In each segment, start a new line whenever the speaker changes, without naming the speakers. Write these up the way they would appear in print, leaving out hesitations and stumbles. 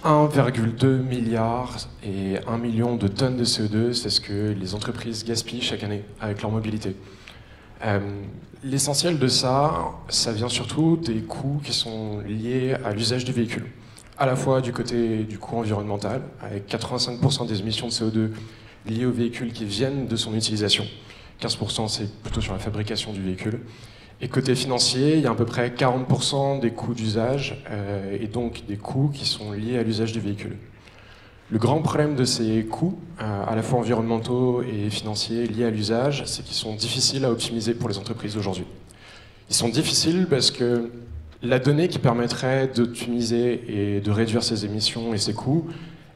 1,2 milliard et 1 million de tonnes de CO2, c'est ce que les entreprises gaspillent chaque année avec leur mobilité. L'essentiel de ça, ça vient surtout des coûts qui sont liés à l'usage du véhicule. À la fois du côté du coût environnemental, avec 85% des émissions de CO2 liées au véhicule qui viennent de son utilisation. 15% c'est plutôt sur la fabrication du véhicule. Et côté financier, il y a à peu près 40% des coûts d'usage et donc des coûts qui sont liés à l'usage du véhicule. Le grand problème de ces coûts, à la fois environnementaux et financiers liés à l'usage, c'est qu'ils sont difficiles à optimiser pour les entreprises d'aujourd'hui. Ils sont difficiles parce que la donnée qui permettrait d'optimiser et de réduire ces émissions et ces coûts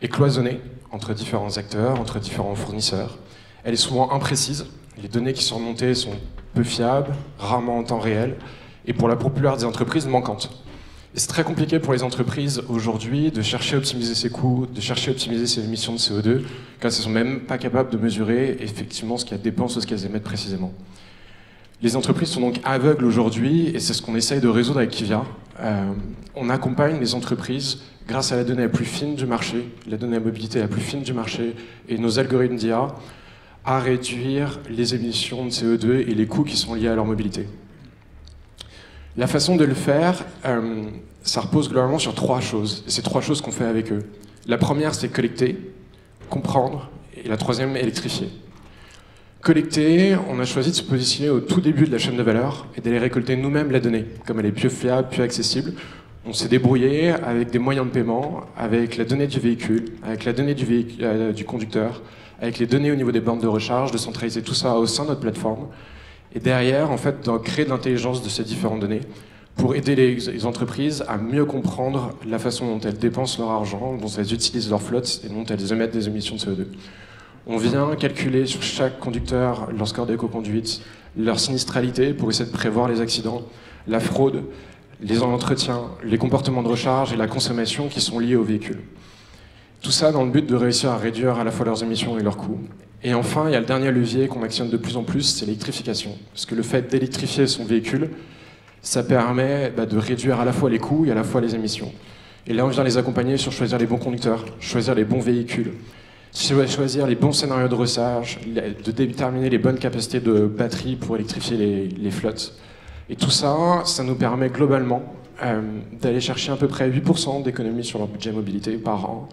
est cloisonnée entre différents acteurs, entre différents fournisseurs. Elle est souvent imprécise. Les données qui sont remontées sont peu fiables, rarement en temps réel, et pour la plupart des entreprises, manquantes. Et c'est très compliqué pour les entreprises aujourd'hui de chercher à optimiser ces coûts, de chercher à optimiser ces émissions de CO2, quand elles ne sont même pas capables de mesurer effectivement ce qu'elles dépensent ou ce qu'elles émettent précisément. Les entreprises sont donc aveugles aujourd'hui, et c'est ce qu'on essaye de résoudre avec Kivia. On accompagne les entreprises grâce à la donnée la plus fine du marché, la donnée à mobilité la plus fine du marché, et nos algorithmes d'IA, à réduire les émissions de CO2 et les coûts qui sont liés à leur mobilité. La façon de le faire, ça repose globalement sur trois choses. Et c'est trois choses qu'on fait avec eux. La première, c'est collecter, comprendre, et la troisième, électrifier. Collecter, on a choisi de se positionner au tout début de la chaîne de valeur et d'aller récolter nous-mêmes la donnée. Comme elle est plus fiable, plus accessible, on s'est débrouillé avec des moyens de paiement, avec la donnée du véhicule, avec la donnée du conducteur, avec les données au niveau des bornes de recharge, de centraliser tout ça au sein de notre plateforme. Et derrière, en fait, de créer de l'intelligence de ces différentes données pour aider les entreprises à mieux comprendre la façon dont elles dépensent leur argent, dont elles utilisent leur flotte et dont elles émettent des émissions de CO2. On vient calculer sur chaque conducteur leur score d'éco-conduite, leur sinistralité pour essayer de prévoir les accidents, la fraude, les entretiens, les comportements de recharge et la consommation qui sont liés au véhicule. Tout ça dans le but de réussir à réduire à la fois leurs émissions et leurs coûts. Et enfin, il y a le dernier levier qu'on actionne de plus en plus, c'est l'électrification. Parce que le fait d'électrifier son véhicule, ça permet de réduire à la fois les coûts et à la fois les émissions. Et là, on vient les accompagner sur choisir les bons conducteurs, choisir les bons véhicules, choisir les bons scénarios de recharge, de déterminer les bonnes capacités de batterie pour électrifier les flottes. Et tout ça, ça nous permet globalement d'aller chercher à peu près 8% d'économie sur leur budget mobilité par an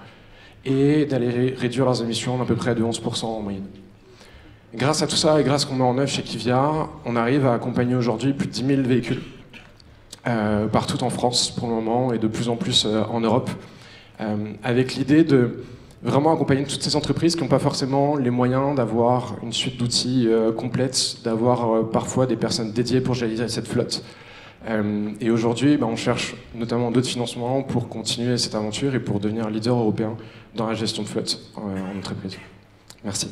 et d'aller réduire leurs émissions d'à peu près de 11% en moyenne. Grâce à tout ça et grâce à ce qu'on met en œuvre chez Kivia, on arrive à accompagner aujourd'hui plus de 10 000 véhicules partout en France pour le moment et de plus en plus en Europe, avec l'idée de vraiment accompagner toutes ces entreprises qui n'ont pas forcément les moyens d'avoir une suite d'outils complète, d'avoir parfois des personnes dédiées pour gérer cette flotte. Et aujourd'hui, on cherche notamment d'autres financements pour continuer cette aventure et pour devenir leader européen dans la gestion de flotte en entreprise. Merci.